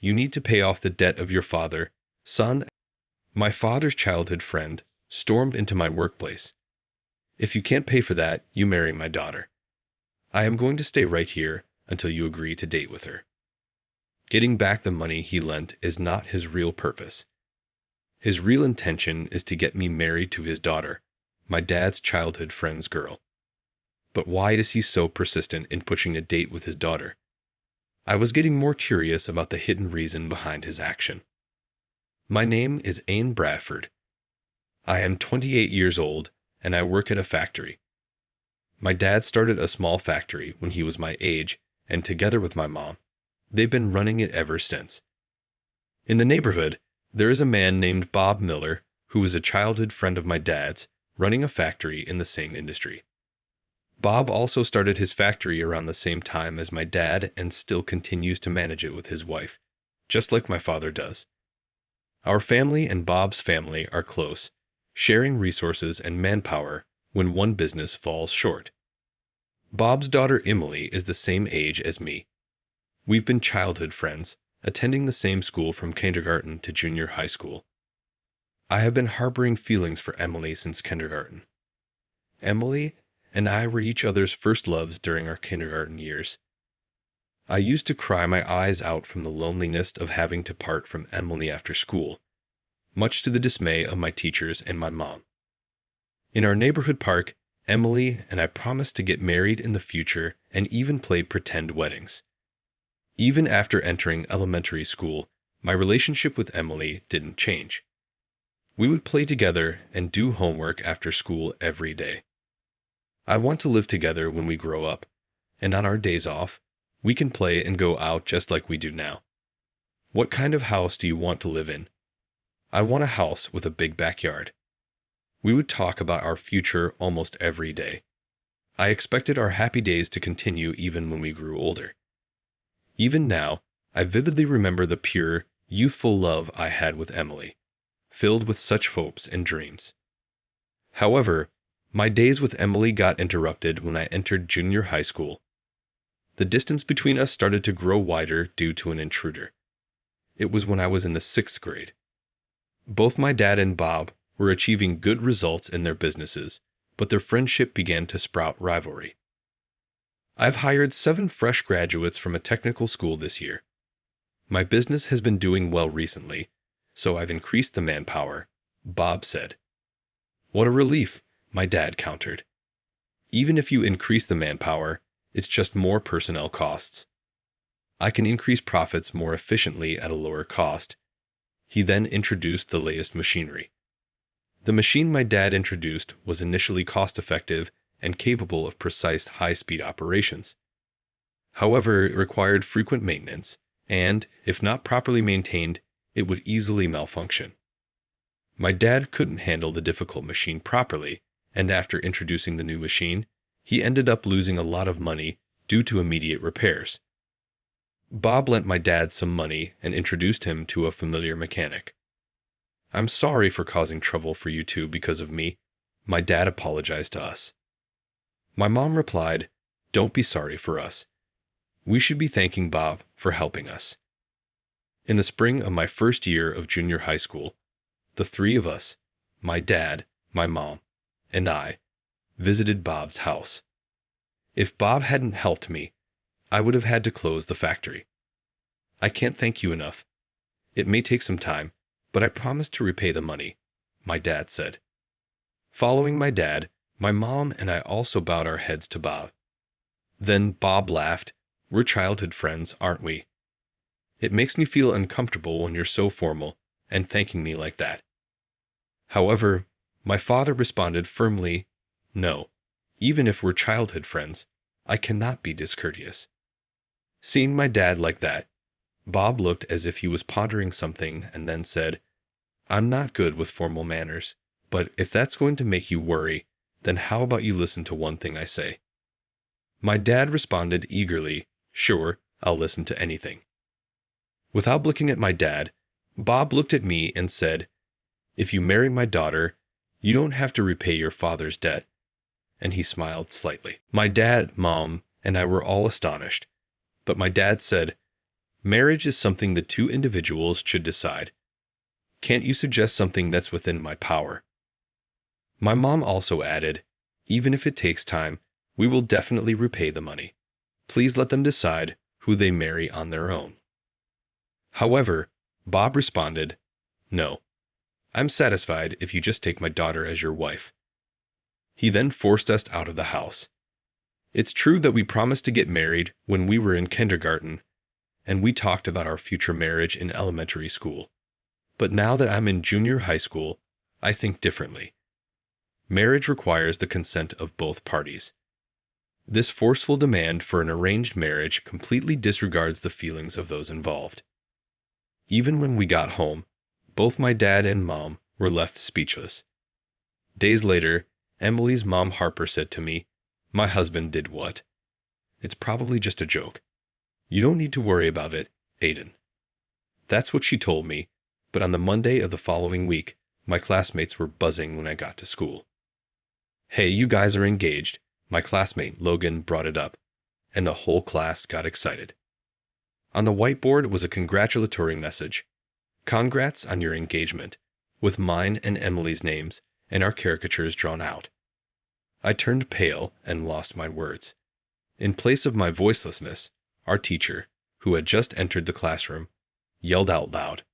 You need to pay off the debt of your father. Son, my father's childhood friend stormed into my workplace. If you can't pay for that, you marry my daughter. I am going to stay right here until you agree to date with her. Getting back the money he lent is not his real purpose. His real intention is to get me married to his daughter, my dad's childhood friend's girl. But why is he so persistent in pushing a date with his daughter? I was getting more curious about the hidden reason behind his action. My name is Ain Bradford. I am 28 years old, and I work at a factory. My dad started a small factory when he was my age, and together with my mom, they've been running it ever since. In the neighborhood, there is a man named Bob Miller, who is a childhood friend of my dad's, running a factory in the same industry. Bob also started his factory around the same time as my dad and still continues to manage it with his wife, just like my father does. Our family and Bob's family are close, sharing resources and manpower when one business falls short. Bob's daughter Emily is the same age as me. We've been childhood friends, attending the same school from kindergarten to junior high school. I have been harboring feelings for Emily since kindergarten. Emily and I were each other's first loves during our kindergarten years. I used to cry my eyes out from the loneliness of having to part from Emily after school, much to the dismay of my teachers and my mom. In our neighborhood park, Emily and I promised to get married in the future and even played pretend weddings. Even after entering elementary school, my relationship with Emily didn't change. We would play together and do homework after school every day. I want to live together when we grow up, and on our days off, we can play and go out just like we do now. What kind of house do you want to live in? I want a house with a big backyard. We would talk about our future almost every day. I expected our happy days to continue even when we grew older. Even now, I vividly remember the pure, youthful love I had with Emily, filled with such hopes and dreams. However, my days with Emily got interrupted when I entered junior high school. The distance between us started to grow wider due to an intruder. It was when I was in the 6th grade. Both my dad and Bob were achieving good results in their businesses, but their friendship began to sprout rivalry. I've hired 7 fresh graduates from a technical school this year. My business has been doing well recently, so I've increased the manpower, Bob said. What a relief, my dad countered. Even if you increase the manpower, it's just more personnel costs. I can increase profits more efficiently at a lower cost. He then introduced the latest machinery. The machine my dad introduced was initially cost-effective and capable of precise high-speed operations. However, it required frequent maintenance, and, if not properly maintained, it would easily malfunction. My dad couldn't handle the difficult machine properly, and after introducing the new machine, he ended up losing a lot of money due to immediate repairs. Bob lent my dad some money and introduced him to a familiar mechanic. I'm sorry for causing trouble for you two because of me, my dad apologized to us. My mom replied, "Don't be sorry for us. We should be thanking Bob for helping us." In the spring of my first year of junior high school, the 3 of us, my dad, my mom, and I, visited Bob's house. If Bob hadn't helped me, I would have had to close the factory. I can't thank you enough. It may take some time, but I promise to repay the money, my dad said. Following my dad, my mom and I also bowed our heads to Bob. Then Bob laughed. We're childhood friends, aren't we? It makes me feel uncomfortable when you're so formal and thanking me like that. However, my father responded firmly, "No, even if we're childhood friends, I cannot be discourteous." Seeing my dad like that, Bob looked as if he was pondering something and then said, "I'm not good with formal manners, but if that's going to make you worry, then how about you listen to one thing I say?" My dad responded eagerly, "Sure, I'll listen to anything." Without looking at my dad, Bob looked at me and said, "If you marry my daughter, you don't have to repay your father's debt." And he smiled slightly. My dad, mom, and I were all astonished, but my dad said, Marriage is something the two individuals should decide. Can't you suggest something that's within my power? My mom also added, even if it takes time, we will definitely repay the money. Please let them decide who they marry on their own. However, Bob responded, no, I'm satisfied if you just take my daughter as your wife. He then forced us out of the house. It's true that we promised to get married when we were in kindergarten, and we talked about our future marriage in elementary school. But now that I'm in junior high school, I think differently. Marriage requires the consent of both parties. This forceful demand for an arranged marriage completely disregards the feelings of those involved. Even when we got home, both my dad and mom were left speechless. Days later, Emily's mom Harper said to me, "My husband did what? It's probably just a joke. You don't need to worry about it, Aiden." That's what she told me, but on the Monday of the following week, my classmates were buzzing when I got to school. "Hey, you guys are engaged," my classmate Logan brought it up, and the whole class got excited. On the whiteboard was a congratulatory message. "Congrats on your engagement," with mine and Emily's names and our caricatures drawn out. I turned pale and lost my words. In place of my voicelessness, our teacher, who had just entered the classroom, yelled out loud,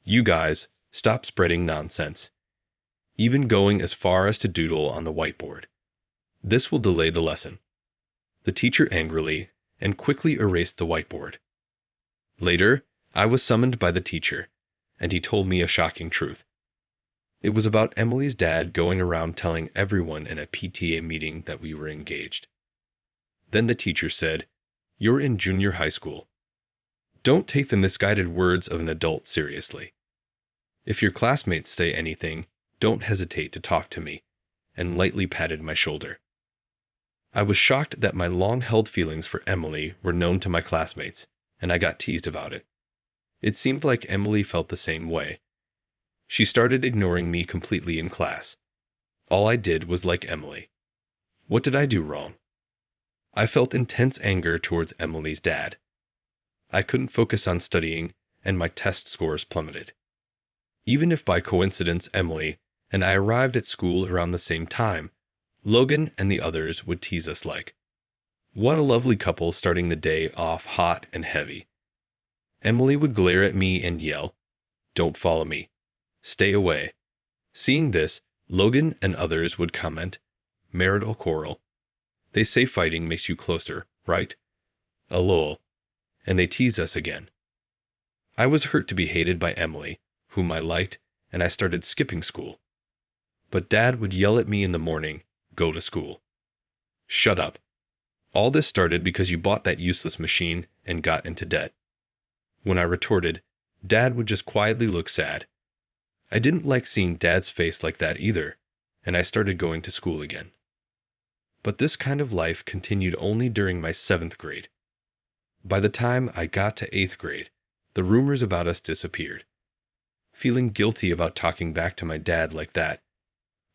"You guys, stop spreading nonsense," even going as far as to doodle on the whiteboard. "This will delay the lesson." The teacher angrily and quickly erased the whiteboard. Later, I was summoned by the teacher, and he told me a shocking truth. It was about Emily's dad going around telling everyone in a PTA meeting that we were engaged. Then the teacher said, "You're in junior high school. Don't take the misguided words of an adult seriously. If your classmates say anything, don't hesitate to talk to me," and lightly patted my shoulder. I was shocked that my long-held feelings for Emily were known to my classmates, and I got teased about it. It seemed like Emily felt the same way. She started ignoring me completely in class. All I did was like Emily. What did I do wrong? I felt intense anger towards Emily's dad. I couldn't focus on studying, and my test scores plummeted. Even if by coincidence Emily and I arrived at school around the same time, Logan and the others would tease us like, "What a lovely couple starting the day off hot and heavy." Emily would glare at me and yell, "Don't follow me. Stay away." Seeing this, Logan and others would comment, "Marital quarrel. They say fighting makes you closer, right? A lol." And they tease us again. I was hurt to be hated by Emily, whom I liked, and I started skipping school. But Dad would yell at me in the morning, "Go to school." Shut up. All this started because you bought that useless machine and got into debt. When I retorted, Dad would just quietly look sad. I didn't like seeing Dad's face like that either, and I started going to school again. But this kind of life continued only during my 7th grade. By the time I got to 8th grade, the rumors about us disappeared. Feeling guilty about talking back to my dad like that,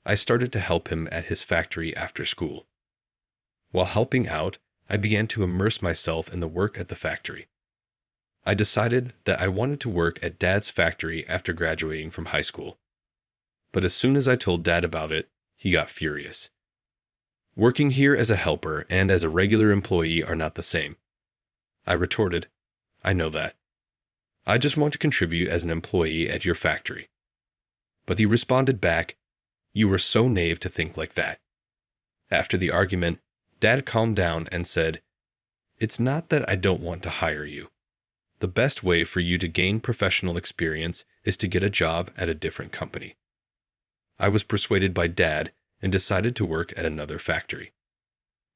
I started to help him at his factory after school. While helping out, I began to immerse myself in the work at the factory. I decided that I wanted to work at Dad's factory after graduating from high school. But as soon as I told Dad about it, he got furious. "Working here as a helper and as a regular employee are not the same." I retorted, "I know that. I just want to contribute as an employee at your factory." But he responded back, "You were so naive to think like that." After the argument, Dad calmed down and said, "It's not that I don't want to hire you. The best way for you to gain professional experience is to get a job at a different company." I was persuaded by Dad and decided to work at another factory.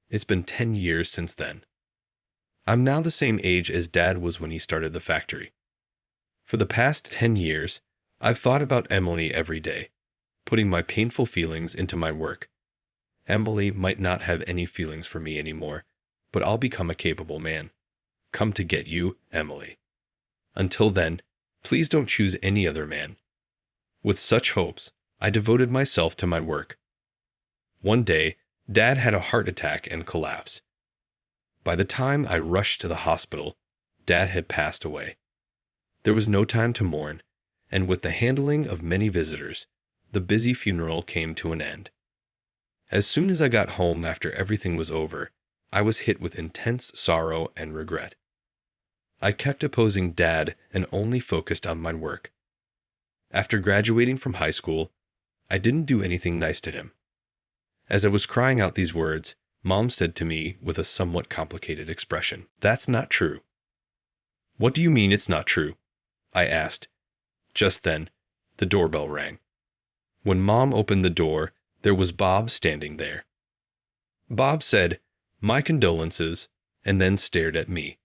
It's been 10 years since then. I'm now the same age as Dad was when he started the factory. For the past 10 years, I've thought about Emily every day, putting my painful feelings into my work. Emily might not have any feelings for me anymore, but I'll become a capable man. Come to get you, Emily. Until then, please don't choose any other man. With such hopes, I devoted myself to my work. One day, Dad had a heart attack and collapse. By the time I rushed to the hospital, Dad had passed away. There was no time to mourn, and with the handling of many visitors, the busy funeral came to an end. As soon as I got home after everything was over, I was hit with intense sorrow and regret. I kept opposing Dad and only focused on my work. After graduating from high school, I didn't do anything nice to him. As I was crying out these words, Mom said to me with a somewhat complicated expression, "That's not true." "What do you mean it's not true?" I asked. Just then, the doorbell rang. When Mom opened the door, there was Bob standing there. Bob said, "My condolences," and then stared at me.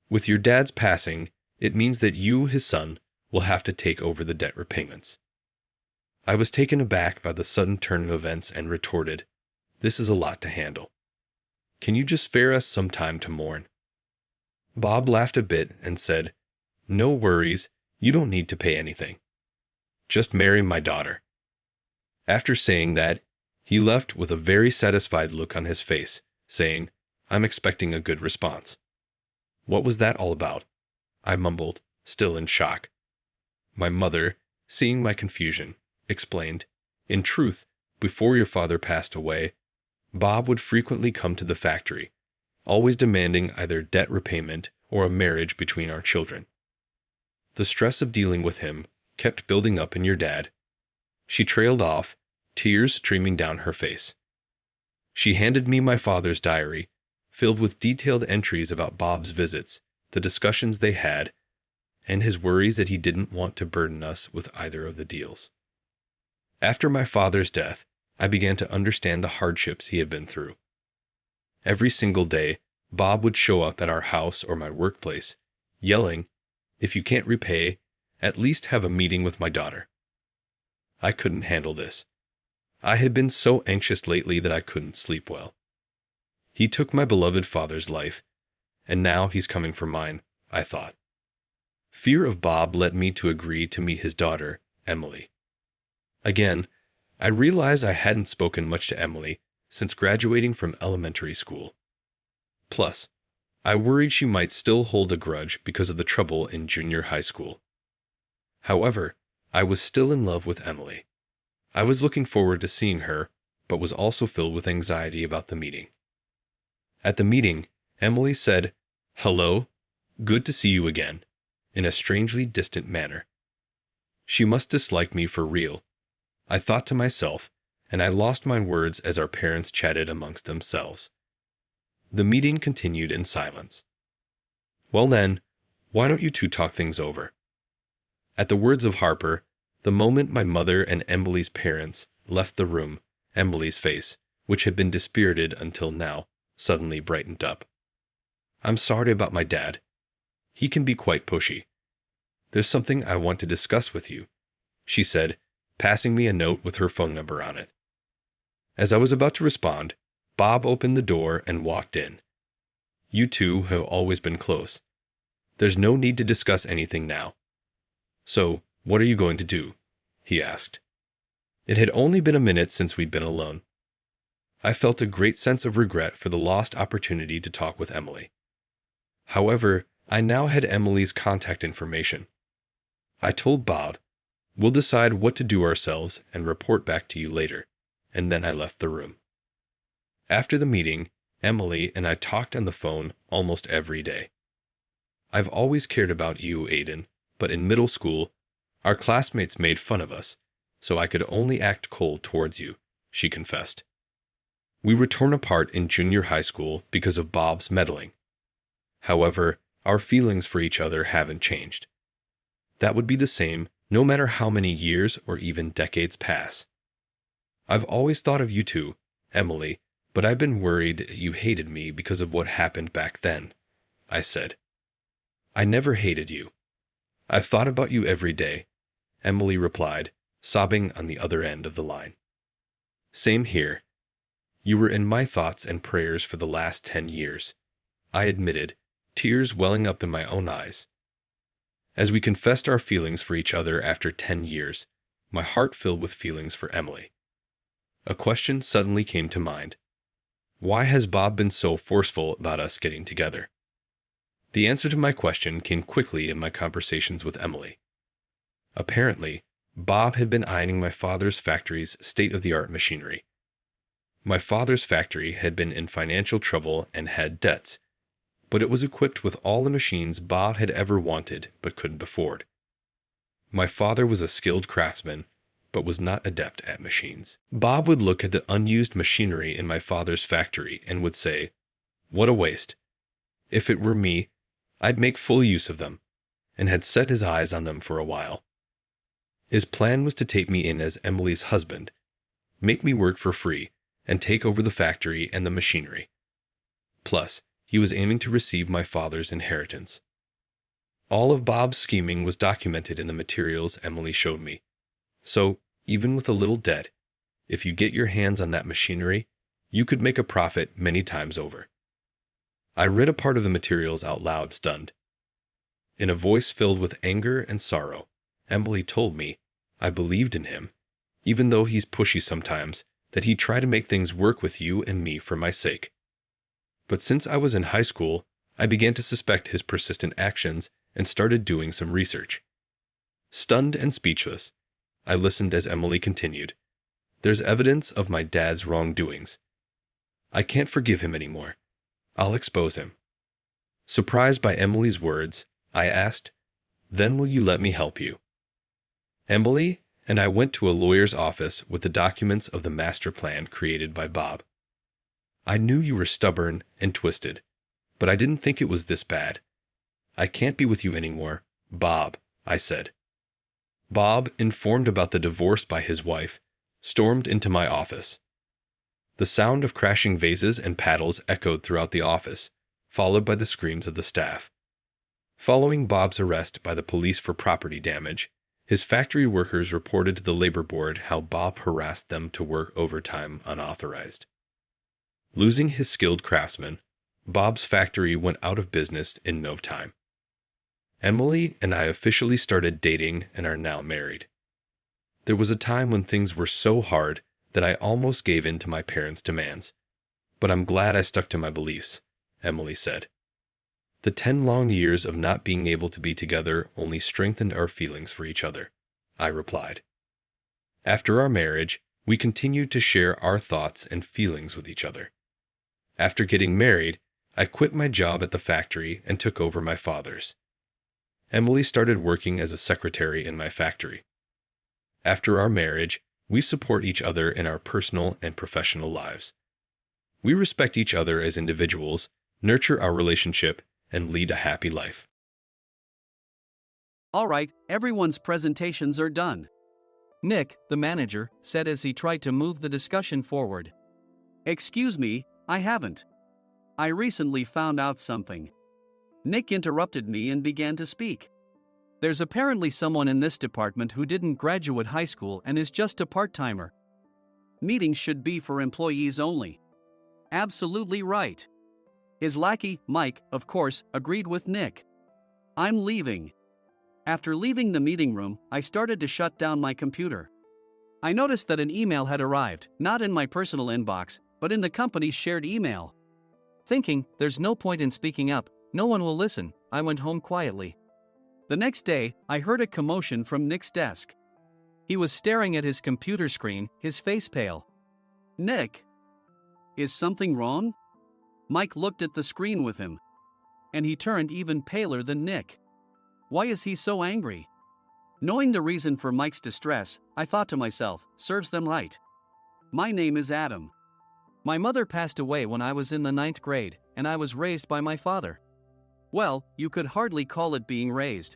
"With your dad's passing, it means that you, his son, will have to take over the debt repayments." I was taken aback by the sudden turn of events and retorted, "This is a lot to handle. Can you just spare us some time to mourn?" Bob laughed a bit and said, "No worries, you don't need to pay anything. Just marry my daughter." After saying that, he left with a very satisfied look on his face, saying, "I'm expecting a good response." "What was that all about?" I mumbled, still in shock. My mother, seeing my confusion, explained, "In truth, before your father passed away, Bob would frequently come to the factory, always demanding either debt repayment or a marriage between our children. The stress of dealing with him kept building up in your dad." She trailed off, tears streaming down her face. She handed me my father's diary, filled with detailed entries about Bob's visits, the discussions they had, and his worries that he didn't want to burden us with either of the deals. After my father's death, I began to understand the hardships he had been through. Every single day, Bob would show up at our house or my workplace, yelling, "If you can't repay, at least have a meeting with my daughter." I couldn't handle this. I had been so anxious lately that I couldn't sleep well. He took my beloved father's life, and now he's coming for mine, I thought. Fear of Bob led me to agree to meet his daughter, Emily. Again, I realized I hadn't spoken much to Emily since graduating from elementary school. Plus, I worried she might still hold a grudge because of the trouble in junior high school. However, I was still in love with Emily. I was looking forward to seeing her, but was also filled with anxiety about the meeting. At the meeting, Emily said, "Hello, good to see you again," in a strangely distant manner. She must dislike me for real, I thought to myself, and I lost my words as our parents chatted amongst themselves. The meeting continued in silence. "Well then, why don't you two talk things over?" At the words of Harper, the moment my mother and Emily's parents left the room, Emily's face, which had been dispirited until now, suddenly brightened up. "I'm sorry about my dad. He can be quite pushy. There's something I want to discuss with you," she said, passing me a note with her phone number on it. As I was about to respond, Bob opened the door and walked in. "You two have always been close. There's no need to discuss anything now. So, what are you going to do?" he asked. It had only been a minute since we'd been alone. I felt a great sense of regret for the lost opportunity to talk with Emily. However, I now had Emily's contact information. I told Bob, "We'll decide what to do ourselves and report back to you later," and then I left the room. After the meeting, Emily and I talked on the phone almost every day. "I've always cared about you, Aiden, but in middle school, our classmates made fun of us, so I could only act cold towards you," she confessed. We were torn apart in junior high school because of Bob's meddling. However, our feelings for each other haven't changed. That would be the same no matter how many years or even decades pass. "I've always thought of you two, Emily, but I've been worried you hated me because of what happened back then," I said. "I never hated you. I've thought about you every day," Emily replied, sobbing on the other end of the line. "Same here. You were in my thoughts and prayers for the last 10 years," I admitted, tears welling up in my own eyes. As we confessed our feelings for each other after 10 years, my heart filled with feelings for Emily. A question suddenly came to mind. Why has Bob been so forceful about us getting together? The answer to my question came quickly in my conversations with Emily. Apparently, Bob had been eyeing my father's factory's state-of-the-art machinery. My father's factory had been in financial trouble and had debts, but it was equipped with all the machines Bob had ever wanted but couldn't afford. My father was a skilled craftsman, but was not adept at machines. Bob would look at the unused machinery in my father's factory and would say, "What a waste. If it were me, I'd make full use of them," and had set his eyes on them for a while. His plan was to take me in as Emily's husband, make me work for free, and take over the factory and the machinery. Plus, he was aiming to receive my father's inheritance. All of Bob's scheming was documented in the materials Emily showed me. So, even with a little debt, if you get your hands on that machinery, you could make a profit many times over. I read a part of the materials out loud, stunned. In a voice filled with anger and sorrow, Emily told me, I believed in him, even though he's pushy sometimes, that he'd try to make things work with you and me for my sake. But since I was in high school, I began to suspect his persistent actions and started doing some research. Stunned and speechless, I listened as Emily continued. There's evidence of my dad's wrongdoings. I can't forgive him anymore. I'll expose him. Surprised by Emily's words, I asked, "Then will you let me help you?" Emily and I went to a lawyer's office with the documents of the master plan created by Bob. I knew you were stubborn and twisted, but I didn't think it was this bad. I can't be with you anymore, Bob, I said. Bob, informed about the divorce by his wife, stormed into my office. The sound of crashing vases and paddles echoed throughout the office, followed by the screams of the staff. Following Bob's arrest by the police for property damage, his factory workers reported to the labor board how Bob harassed them to work overtime unauthorized. Losing his skilled craftsmen, Bob's factory went out of business in no time. Emily and I officially started dating and are now married. There was a time when things were so hard that I almost gave in to my parents' demands. But I'm glad I stuck to my beliefs, Emily said. The 10 long years of not being able to be together only strengthened our feelings for each other, I replied. After our marriage, we continued to share our thoughts and feelings with each other. After getting married, I quit my job at the factory and took over my father's. Emily started working as a secretary in my factory. After our marriage, we support each other in our personal and professional lives. We respect each other as individuals, nurture our relationship, and lead a happy life. All right, everyone's presentations are done. Nick, the manager, said as he tried to move the discussion forward. Excuse me, I haven't. I recently found out something. Nick interrupted me and began to speak. There's apparently someone in this department who didn't graduate high school and is just a part-timer. Meetings should be for employees only. Absolutely right. His lackey, Mike, of course, agreed with Nick. I'm leaving. After leaving the meeting room, I started to shut down my computer. I noticed that an email had arrived, not in my personal inbox, but in the company's shared email. Thinking, there's no point in speaking up, no one will listen, I went home quietly. The next day, I heard a commotion from Nick's desk. He was staring at his computer screen, his face pale. Nick? Is something wrong? Mike looked at the screen with him. And he turned even paler than Nick. Why is he so angry? Knowing the reason for Mike's distress, I thought to myself, serves them right. My name is Adam. My mother passed away when I was in the 9th grade, and I was raised by my father. Well, you could hardly call it being raised.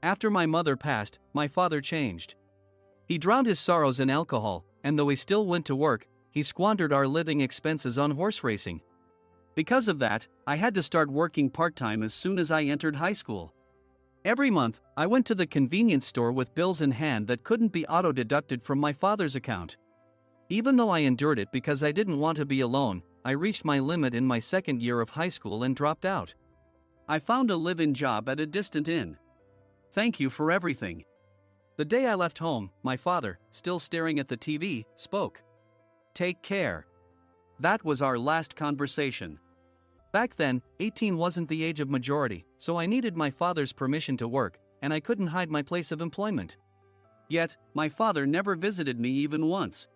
After my mother passed, my father changed. He drowned his sorrows in alcohol, and though he still went to work, he squandered our living expenses on horse racing. Because of that, I had to start working part-time as soon as I entered high school. Every month, I went to the convenience store with bills in hand that couldn't be auto-deducted from my father's account. Even though I endured it because I didn't want to be alone, I reached my limit in my 2nd year of high school and dropped out. I found a live-in job at a distant inn. Thank you for everything. The day I left home, my father, still staring at the TV, spoke. Take care. That was our last conversation. Back then, 18 wasn't the age of majority, so I needed my father's permission to work, and I couldn't hide my place of employment. Yet, my father never visited me even once.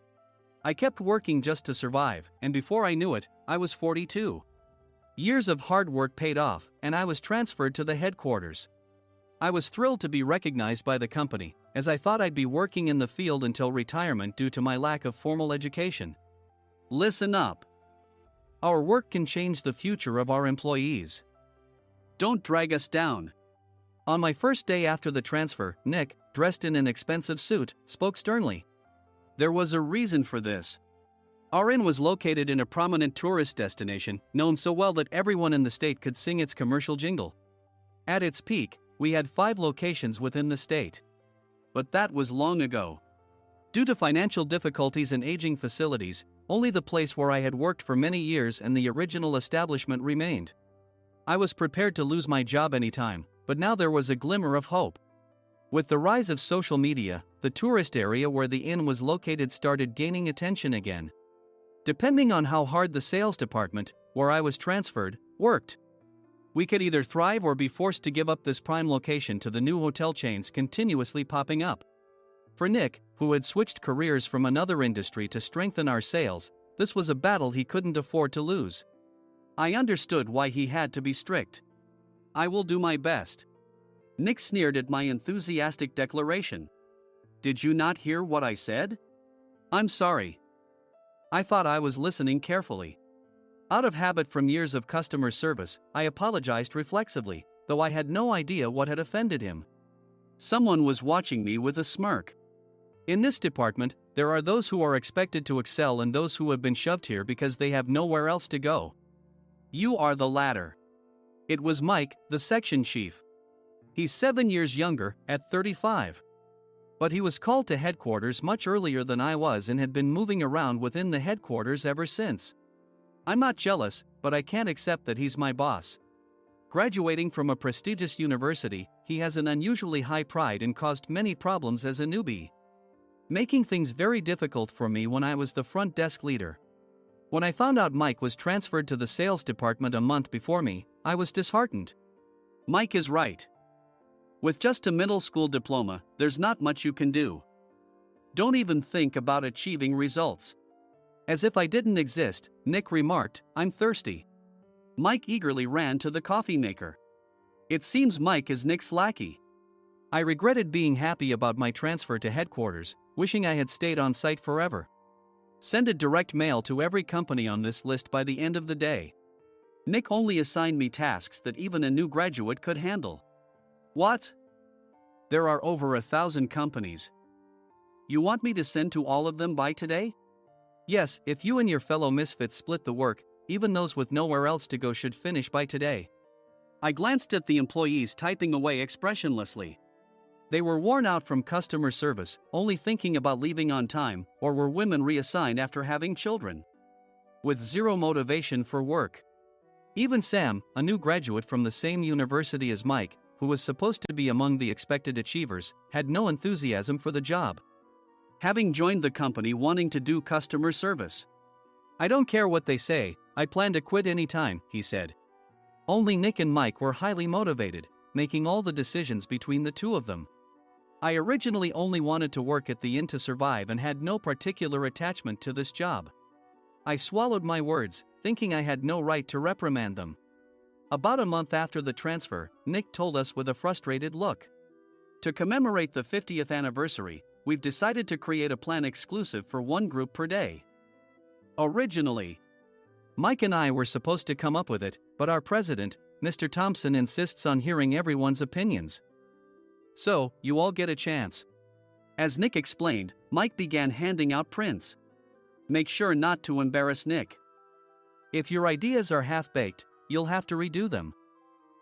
I kept working just to survive, and before I knew it, I was 42. Years of hard work paid off, and I was transferred to the headquarters. I was thrilled to be recognized by the company, as I thought I'd be working in the field until retirement due to my lack of formal education. Listen up. Our work can change the future of our employees. Don't drag us down. On my first day after the transfer, Nick, dressed in an expensive suit, spoke sternly. There was a reason for this. Our inn was located in a prominent tourist destination, known so well that everyone in the state could sing its commercial jingle. At its peak, we had 5 locations within the state. But that was long ago. Due to financial difficulties and aging facilities, only the place where I had worked for many years and the original establishment remained. I was prepared to lose my job anytime, but now there was a glimmer of hope. With the rise of social media, the tourist area where the inn was located started gaining attention again. Depending on how hard the sales department, where I was transferred, worked, we could either thrive or be forced to give up this prime location to the new hotel chains continuously popping up. For Nick, who had switched careers from another industry to strengthen our sales, this was a battle he couldn't afford to lose. I understood why he had to be strict. I will do my best. Nick sneered at my enthusiastic declaration. Did you not hear what I said? I'm sorry. I thought I was listening carefully. Out of habit from years of customer service, I apologized reflexively, though I had no idea what had offended him. Someone was watching me with a smirk. In this department, there are those who are expected to excel and those who have been shoved here because they have nowhere else to go. You are the latter. It was Mike, the section chief. He's 7 years younger, at 35. But he was called to headquarters much earlier than I was and had been moving around within the headquarters ever since. I'm not jealous, but I can't accept that he's my boss. Graduating from a prestigious university, he has an unusually high pride and caused many problems as a newbie, making things very difficult for me when I was the front desk leader. When I found out Mike was transferred to the sales department a month before me, I was disheartened. Mike is right. With just a middle school diploma, there's not much you can do. Don't even think about achieving results. As if I didn't exist, Nick remarked, I'm thirsty. Mike eagerly ran to the coffee maker. It seems Mike is Nick's lackey. I regretted being happy about my transfer to headquarters, wishing I had stayed on site forever. Send a direct mail to every company on this list by the end of the day. Nick only assigned me tasks that even a new graduate could handle. What? There are over 1,000 companies. You want me to send to all of them by today? Yes, if you and your fellow misfits split the work, even those with nowhere else to go should finish by today. I glanced at the employees typing away expressionlessly. They were worn out from customer service, only thinking about leaving on time, or were women reassigned after having children, with zero motivation for work. Even Sam, a new graduate from the same university as Mike, who was supposed to be among the expected achievers, had no enthusiasm for the job, having joined the company wanting to do customer service. I don't care what they say, I plan to quit anytime, he said. Only Nick and Mike were highly motivated, making all the decisions between the two of them. I originally only wanted to work at the inn to survive and had no particular attachment to this job. I swallowed my words, thinking I had no right to reprimand them. About a month after the transfer, Nick told us with a frustrated look. To commemorate the 50th anniversary, we've decided to create a plan exclusive for one group per day. Originally, Mike and I were supposed to come up with it, but our president, Mr. Thompson, insists on hearing everyone's opinions. So, you all get a chance. As Nick explained, Mike began handing out prints. Make sure not to embarrass Nick. If your ideas are half-baked, you'll have to redo them.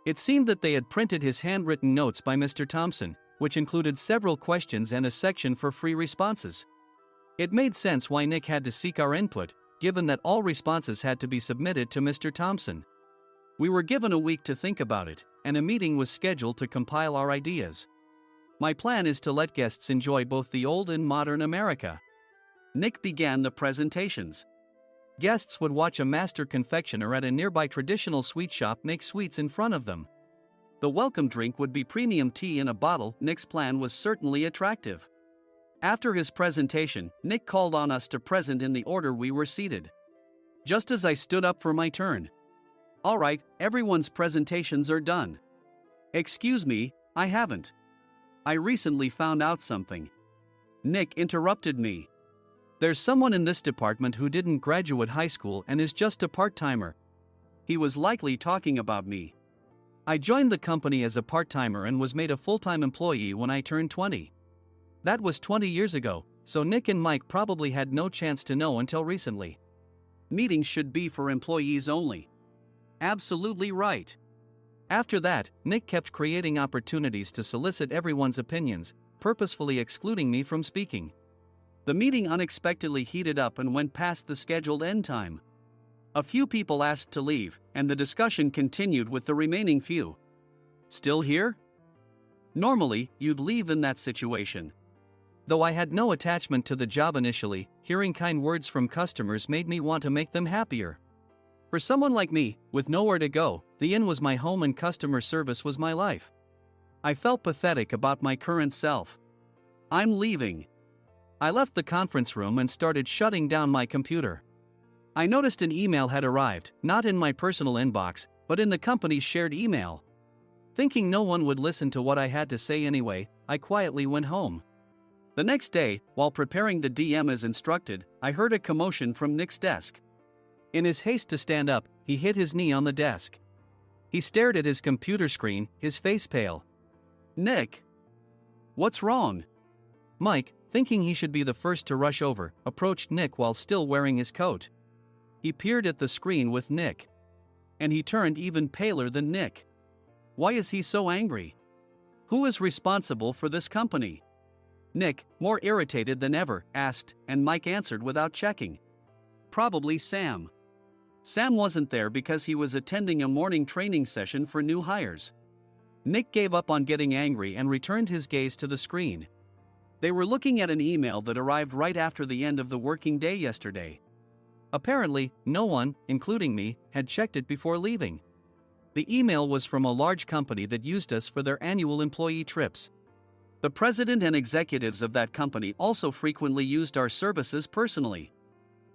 It seemed that they had printed his handwritten notes by Mr. Thompson, which included several questions and a section for free responses. It made sense why Nick had to seek our input, given that all responses had to be submitted to Mr. Thompson. We were given a week to think about it, and a meeting was scheduled to compile our ideas. My plan is to let guests enjoy both the old and modern America. Nick began the presentations. Guests would watch a master confectioner at a nearby traditional sweet shop make sweets in front of them. The welcome drink would be premium tea in a bottle. Nick's plan was certainly attractive. After his presentation, Nick called on us to present in the order we were seated. Just as I stood up for my turn. "All right, everyone's presentations are done." "Excuse me, I haven't. I recently found out something." Nick interrupted me. "There's someone in this department who didn't graduate high school and is just a part-timer." He was likely talking about me. I joined the company as a part-timer and was made a full-time employee when I turned 20. That was 20 years ago, so Nick and Mike probably had no chance to know until recently. Meetings should be for employees only. Absolutely right. After that, Nick kept creating opportunities to solicit everyone's opinions, purposefully excluding me from speaking. The meeting unexpectedly heated up and went past the scheduled end time. A few people asked to leave, and the discussion continued with the remaining few. "Still here?" Normally, you'd leave in that situation. Though I had no attachment to the job initially, hearing kind words from customers made me want to make them happier. For someone like me, with nowhere to go, the inn was my home and customer service was my life. I felt pathetic about my current self. "I'm leaving." I left the conference room and started shutting down my computer. I noticed an email had arrived, not in my personal inbox, but in the company's shared email. Thinking no one would listen to what I had to say anyway, I quietly went home. The next day, while preparing the DM as instructed, I heard a commotion from Nick's desk. In his haste to stand up, he hit his knee on the desk. He stared at his computer screen, his face pale. "Nick! What's wrong?" Mike, thinking he should be the first to rush over, approached Nick while still wearing his coat. He peered at the screen with Nick. And he turned even paler than Nick. Why is he so angry? Who is responsible for this company? Nick, more irritated than ever, asked, and Mike answered without checking. Probably Sam. Sam wasn't there because he was attending a morning training session for new hires. Nick gave up on getting angry and returned his gaze to the screen. They were looking at an email that arrived right after the end of the working day yesterday. Apparently, no one, including me, had checked it before leaving. The email was from a large company that used us for their annual employee trips. The president and executives of that company also frequently used our services personally.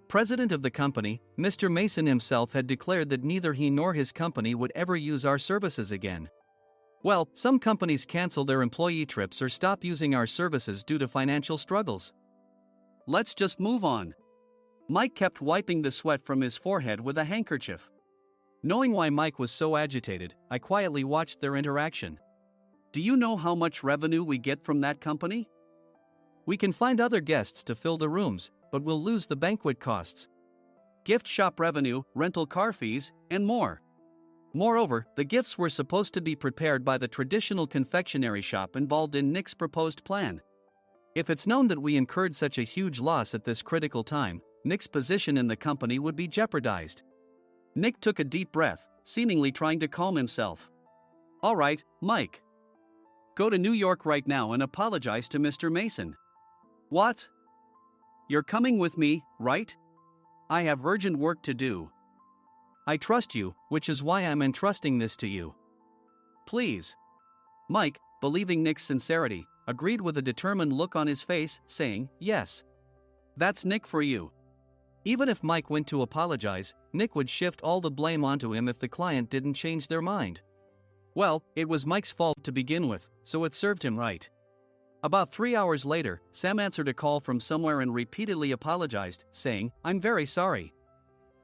President of the company, Mr. Mason himself had declared that neither he nor his company would ever use our services again. Well, some companies cancel their employee trips or stop using our services due to financial struggles. Let's just move on. Mike kept wiping the sweat from his forehead with a handkerchief. Knowing why Mike was so agitated, I quietly watched their interaction. "Do you know how much revenue we get from that company? We can find other guests to fill the rooms, but we'll lose the banquet costs, gift shop revenue, rental car fees, and more. Moreover, the gifts were supposed to be prepared by the traditional confectionery shop involved in Nick's proposed plan. If it's known that we incurred such a huge loss at this critical time, Nick's position in the company would be jeopardized." Nick took a deep breath, seemingly trying to calm himself. "All right, Mike. Go to New York right now and apologize to Mr. Mason." "What? You're coming with me, right? I have urgent work to do." "I trust you, which is why I'm entrusting this to you." "Please." Mike, believing Nick's sincerity, agreed with a determined look on his face, saying, "Yes. That's Nick for you." Even if Mike went to apologize, Nick would shift all the blame onto him if the client didn't change their mind. Well, it was Mike's fault to begin with, so it served him right. About 3 hours later, Sam answered a call from somewhere and repeatedly apologized, saying, "I'm very sorry."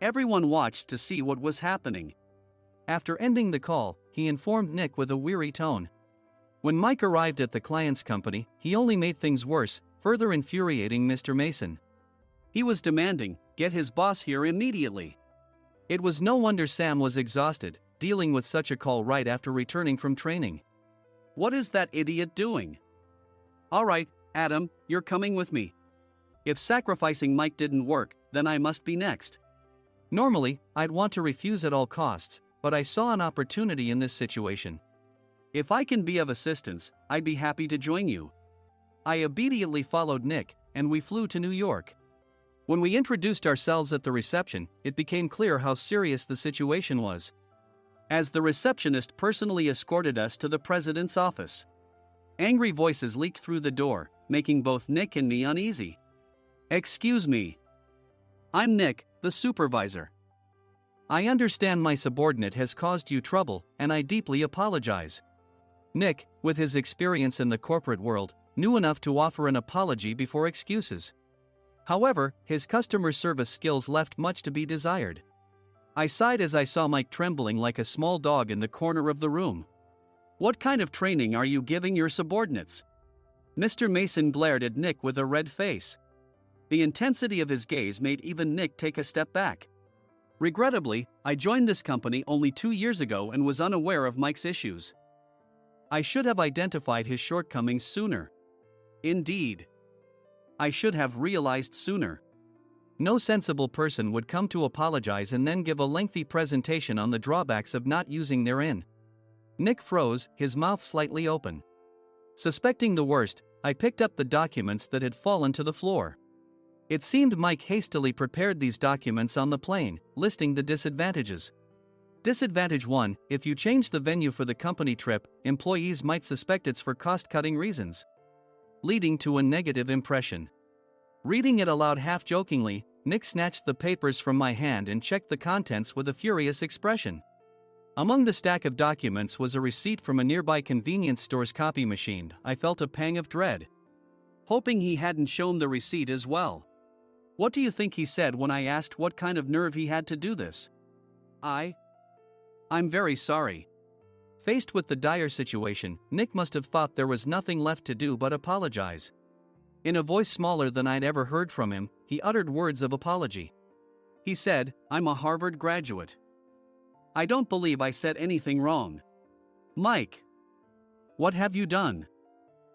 Everyone watched to see what was happening. After ending the call, he informed Nick with a weary tone. When Mike arrived at the client's company, he only made things worse, further infuriating Mr. Mason. He was demanding, "Get his boss here immediately." It was no wonder Sam was exhausted, dealing with such a call right after returning from training. "What is that idiot doing?" "All right, Adam, you're coming with me. If sacrificing Mike didn't work, then I must be next." Normally, I'd want to refuse at all costs, but I saw an opportunity in this situation. "If I can be of assistance, I'd be happy to join you." I obediently followed Nick, and we flew to New York. When we introduced ourselves at the reception, it became clear how serious the situation was, as the receptionist personally escorted us to the president's office. Angry voices leaked through the door, making both Nick and me uneasy. "Excuse me. I'm Nick, the supervisor. I understand my subordinate has caused you trouble, and I deeply apologize." Nick, with his experience in the corporate world, knew enough to offer an apology before excuses. However, his customer service skills left much to be desired. I sighed as I saw Mike trembling like a small dog in the corner of the room. "What kind of training are you giving your subordinates?" Mr. Mason glared at Nick with a red face. The intensity of his gaze made even Nick take a step back. Regrettably, I joined this company only 2 years ago and was unaware of Mike's issues. I should have identified his shortcomings sooner. Indeed, I should have realized sooner. No sensible person would come to apologize and then give a lengthy presentation on the drawbacks of not using their in. Nick froze, his mouth slightly open. Suspecting the worst, I picked up the documents that had fallen to the floor. It seemed Mike hastily prepared these documents on the plane, listing the disadvantages. Disadvantage 1: if you change the venue for the company trip, employees might suspect it's for cost-cutting reasons, leading to a negative impression. Reading it aloud half-jokingly, Nick snatched the papers from my hand and checked the contents with a furious expression. Among the stack of documents was a receipt from a nearby convenience store's copy machine. I felt a pang of dread, hoping he hadn't shown the receipt as well. What do you think he said when I asked what kind of nerve he had to do this? I'm very sorry." Faced with the dire situation, Nick must have thought there was nothing left to do but apologize. In a voice smaller than I'd ever heard from him, he uttered words of apology. He said, "I'm a Harvard graduate. I don't believe I said anything wrong." "Mike, what have you done?"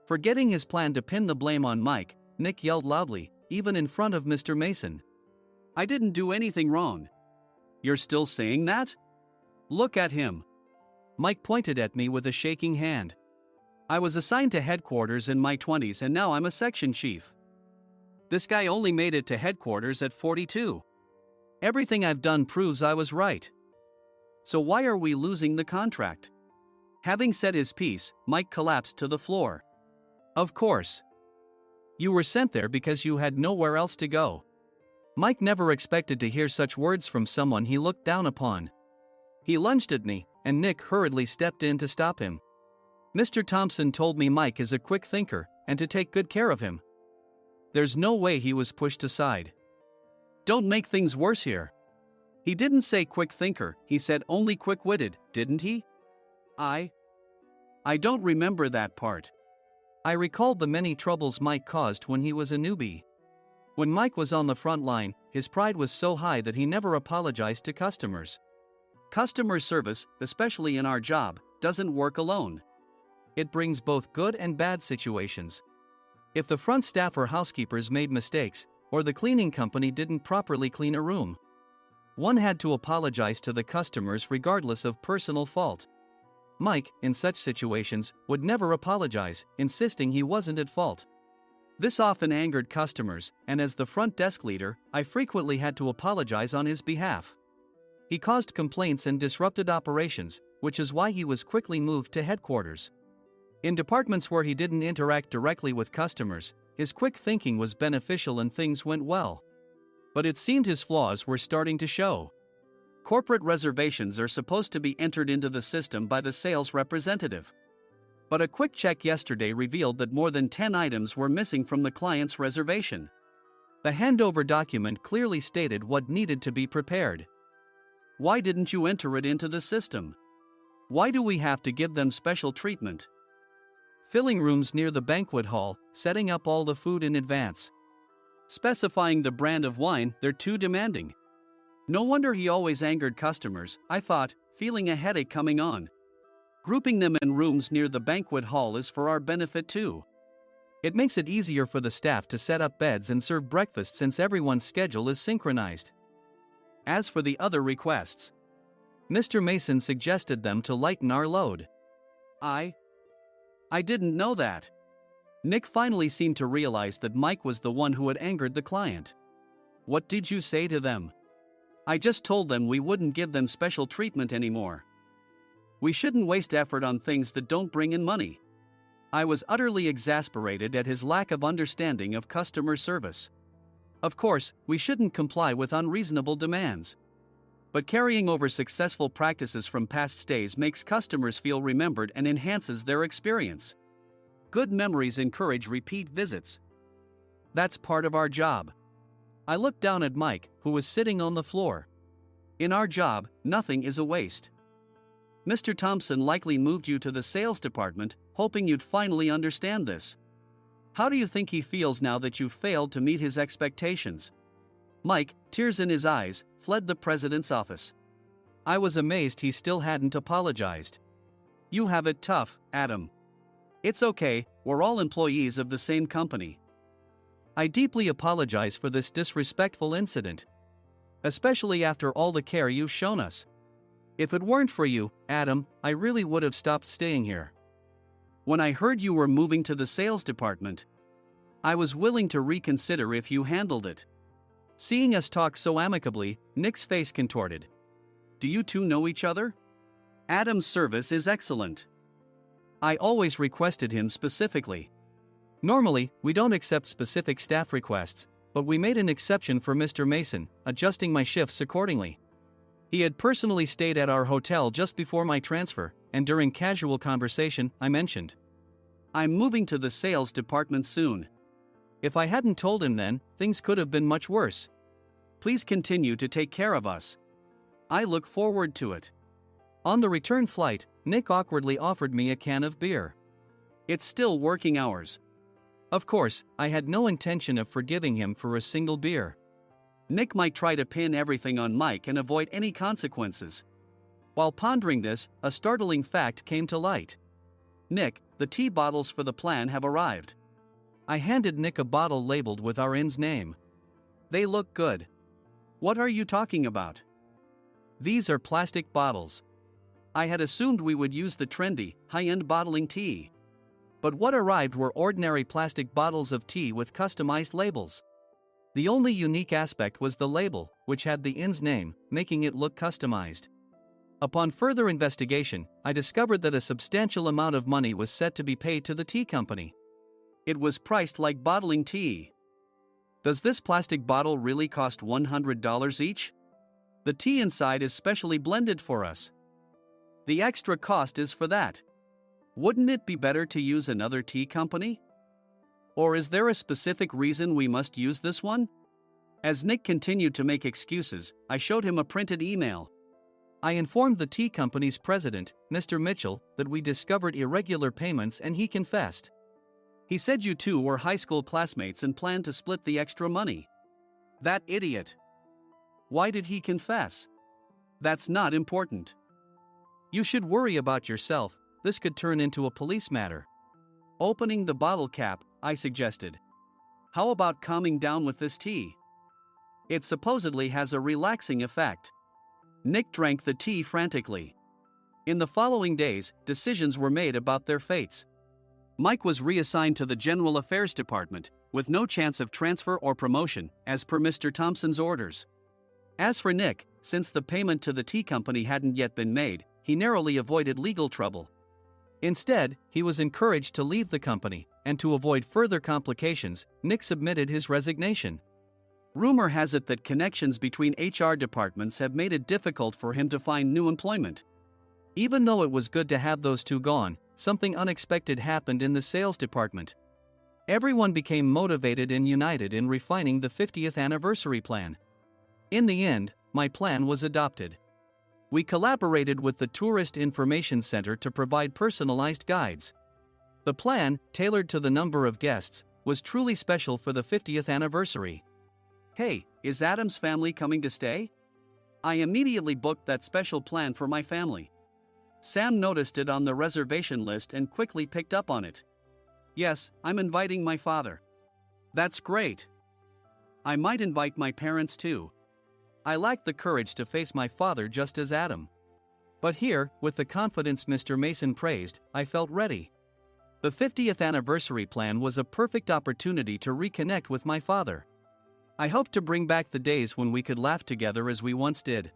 Forgetting his plan to pin the blame on Mike, Nick yelled loudly, even in front of Mr. Mason. "I didn't do anything wrong." "You're still saying that? Look at him." Mike pointed at me with a shaking hand. "I was assigned to headquarters in my 20s and now I'm a section chief. This guy only made it to headquarters at 42. Everything I've done proves I was right. So why are we losing the contract?" Having said his piece, Mike collapsed to the floor. "Of course. You were sent there because you had nowhere else to go." Mike never expected to hear such words from someone he looked down upon. He lunged at me, and Nick hurriedly stepped in to stop him. "Mr. Thompson told me Mike is a quick thinker, and to take good care of him." There's no way he was pushed aside. "Don't make things worse here. He didn't say quick thinker, he said only quick-witted, didn't he?" I don't remember that part." I recalled the many troubles Mike caused when he was a newbie. When Mike was on the front line, his pride was so high that he never apologized to customers. Customer service, especially in our job, doesn't work alone. It brings both good and bad situations. If the front staff or housekeepers made mistakes, or the cleaning company didn't properly clean a room, one had to apologize to the customers regardless of personal fault. Mike, in such situations, would never apologize, insisting he wasn't at fault. This often angered customers, and as the front desk leader, I frequently had to apologize on his behalf. He caused complaints and disrupted operations, which is why he was quickly moved to headquarters. In departments where he didn't interact directly with customers, his quick thinking was beneficial and things went well. But it seemed his flaws were starting to show. Corporate reservations are supposed to be entered into the system by the sales representative. But a quick check yesterday revealed that more than 10 items were missing from the client's reservation. The handover document clearly stated what needed to be prepared. Why didn't you enter it into the system? Why do we have to give them special treatment? Filling rooms near the banquet hall, setting up all the food in advance. Specifying the brand of wine, they're too demanding. No wonder he always angered customers, I thought, feeling a headache coming on. Grouping them in rooms near the banquet hall is for our benefit too. It makes it easier for the staff to set up beds and serve breakfast since everyone's schedule is synchronized. As for the other requests, Mr. Mason suggested them to lighten our load. I didn't know that. Nick finally seemed to realize that Mike was the one who had angered the client. What did you say to them? I just told them we wouldn't give them special treatment anymore. We shouldn't waste effort on things that don't bring in money. I was utterly exasperated at his lack of understanding of customer service. Of course, we shouldn't comply with unreasonable demands. But carrying over successful practices from past stays makes customers feel remembered and enhances their experience. Good memories encourage repeat visits. That's part of our job. I looked down at Mike, who was sitting on the floor. In our job, nothing is a waste. Mr. Thompson likely moved you to the sales department, hoping you'd finally understand this. How do you think he feels now that you've failed to meet his expectations? Mike, tears in his eyes, fled the president's office. I was amazed he still hadn't apologized. You have it tough, Adam. It's okay, we're all employees of the same company. I deeply apologize for this disrespectful incident. Especially after all the care you've shown us. If it weren't for you, Adam, I really would have stopped staying here. When I heard you were moving to the sales department, I was willing to reconsider if you handled it. Seeing us talk so amicably, Nick's face contorted. Do you two know each other? Adam's service is excellent. I always requested him specifically. Normally, we don't accept specific staff requests, but we made an exception for Mr. Mason, adjusting my shifts accordingly. He had personally stayed at our hotel just before my transfer, and during casual conversation, I mentioned, I'm moving to the sales department soon. If I hadn't told him then, things could have been much worse. Please continue to take care of us. I look forward to it. On the return flight, Nick awkwardly offered me a can of beer. It's still working hours. Of course, I had no intention of forgiving him for a single beer. Nick might try to pin everything on Mike and avoid any consequences. While pondering this, a startling fact came to light. Nick, the tea bottles for the plan have arrived. I handed Nick a bottle labeled with our inn's name. They look good. What are you talking about? These are plastic bottles. I had assumed we would use the trendy, high-end bottling tea. But what arrived were ordinary plastic bottles of tea with customized labels. The only unique aspect was the label, which had the inn's name, making it look customized. Upon further investigation, I discovered that a substantial amount of money was set to be paid to the tea company. It was priced like bottling tea. Does this plastic bottle really cost $100 each? The tea inside is specially blended for us. The extra cost is for that. Wouldn't it be better to use another tea company? Or is there a specific reason we must use this one? As Nick continued to make excuses, I showed him a printed email. I informed the tea company's president, Mr. Mitchell, that we discovered irregular payments and he confessed. He said you two were high school classmates and planned to split the extra money. That idiot. Why did he confess? That's not important. You should worry about yourself, this could turn into a police matter. Opening the bottle cap, I suggested. How about calming down with this tea? It supposedly has a relaxing effect. Nick drank the tea frantically. In the following days, decisions were made about their fates. Mike was reassigned to the General Affairs Department, with no chance of transfer or promotion, as per Mr. Thompson's orders. As for Nick, since the payment to the tea company hadn't yet been made, he narrowly avoided legal trouble. Instead, he was encouraged to leave the company, and to avoid further complications, Nick submitted his resignation. Rumor has it that connections between HR departments have made it difficult for him to find new employment. Even though it was good to have those two gone, something unexpected happened in the sales department. Everyone became motivated and united in refining the 50th anniversary plan. In the end, my plan was adopted. We collaborated with the Tourist Information Center to provide personalized guides. The plan, tailored to the number of guests, was truly special for the 50th anniversary. Hey, is Adam's family coming to stay? I immediately booked that special plan for my family. Sam noticed it on the reservation list and quickly picked up on it. Yes, I'm inviting my father. That's great. I might invite my parents too. I lacked the courage to face my father just as Adam. But here, with the confidence Mr. Mason praised, I felt ready. The 50th anniversary plan was a perfect opportunity to reconnect with my father. I hope to bring back the days when we could laugh together as we once did.